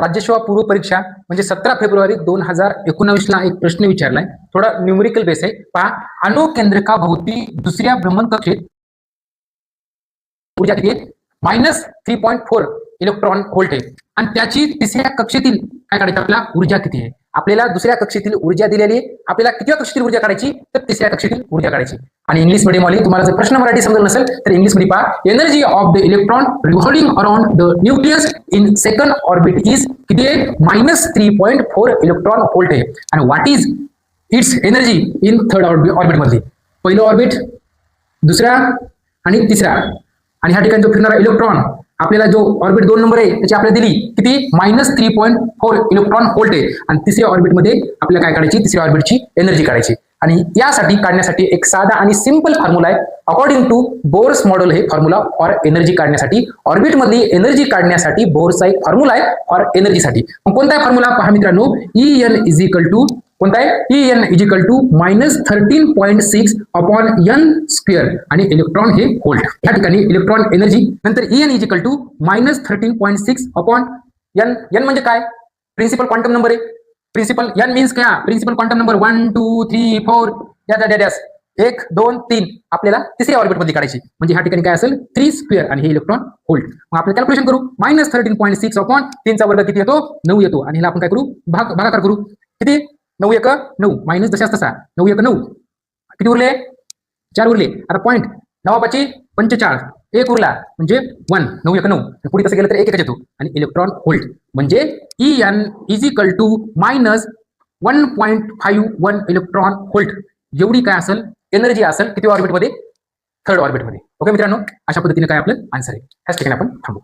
राज्यसेवा पूर्व परीक्षा म्हणजे 17 फेब्रुवारी 2019 ला एक प्रश्न विचारलाय. थोडा न्यूमेरिकल बेस आहे. पहा, अणु केंद्रका भोवती दुसऱ्या भ्रमणकक्षेत ऊर्जा किती आहे? -3.4 इलेक्ट्रॉन व्होल्ट आहे आणि त्याची तिसऱ्या कक्षेतील काय काढायचं आपल्याला? ऊर्जा किती आहे? आपल्याला दुसऱ्या कक्षेतील ऊर्जा दिलेली आहे. आपल्याला कितव्या कक्षेतील ऊर्जा काढायची? तर तिसऱ्या कक्षेतील ऊर्जा काढायची. आणि इंग्लिश मीडियम वाली तुम्हाला जर प्रश्न मराठी समजत नसेल तर इंग्लिश मध्ये पहा, energy of the electron revolving around the nucleus in second orbit is किती आहे? -3.4 इलेक्ट्रॉन व्होल्ट आहे. आणि what is it's energy in third orbit मध्ये? पहिलं ऑर्बिट, दुसरा आणि तिसरा. आणि ह्या ठिकाणी जो फिरणारा इलेक्ट्रॉन आपल्याला जो ऑर्बिट 2 नंबर आहे त्याची आपल्याला दिली किती? -3.4 इलेक्ट्रॉन व्होल्ट आहे. आणि तिसऱ्या ऑर्बिट मध्ये आपल्याला काय काढायची? तिसऱ्या ऑर्बिटची एनर्जी काढायची. आणि यासाठी काढण्यासाठी एक साधा आणि सिंपल फॉर्म्युला आहे. अकॉर्डिंग टू बोर्स मॉडेल हे फॉर्म्युला फॉर एनर्जी काढण्यासाठी, ऑर्बिट मधली एनर्जी काढण्यासाठी बोर्सचा एक फॉर्म्युला आहे फॉर एनर्जीसाठी. मग कोणता आहे फॉर्म्युला? पहा मित्रांनो, En इज इक्वल टू कोणता आहे? En is equal to -13.6 upon n square आणि इलेक्ट्रॉन हे व्होल्ट. या ठिकाणी इलेक्ट्रॉन एनर्जी नंतर En is equal to -13.6 upon n. n म्हणजे काय? प्रिन्सिपल क्वांटम नंबर आहे. प्रिन्सिपल n मीन्स काय? प्रिन्सिपल क्वांटम नंबर 1 2 3 4 डॅश 1 2 3 आपल्याला तिसऱ्या ऑर्बिट मध्ये काढायची. म्हणजे ह्या ठिकाणी काय असेल? 3 स्क्वेअर आणि हे इलेक्ट्रॉन व्होल्ट. मग आपण कॅल्क्युलेशन करू. -13.6 अपॉन 3 चा वर्ग किती येतो? 9 येतो. आणि ह्याला आपण काय करू? भागाकार करू. किती? 9 1 9 मायनस जशास तसा 9 1 9 किती उरले? 4 उरले. आता पॉईंट 9 5 45 एक उरला म्हणजे 1 9 1 9. पुढे कसं गेलं तर 1 येतो. आणि इलेक्ट्रॉन व्होल्ट म्हणजे En is equal to -1.51 electron volt एवढी काय असेल? एनर्जी असेल किती ऑर्बिट मध्ये? थर्ड ऑर्बिट मध्ये. ओके मित्रांनो, अशा पद्धतीने काय आपलं आन्सर आहे. ह्याच ठिकाणी आपण थांबू.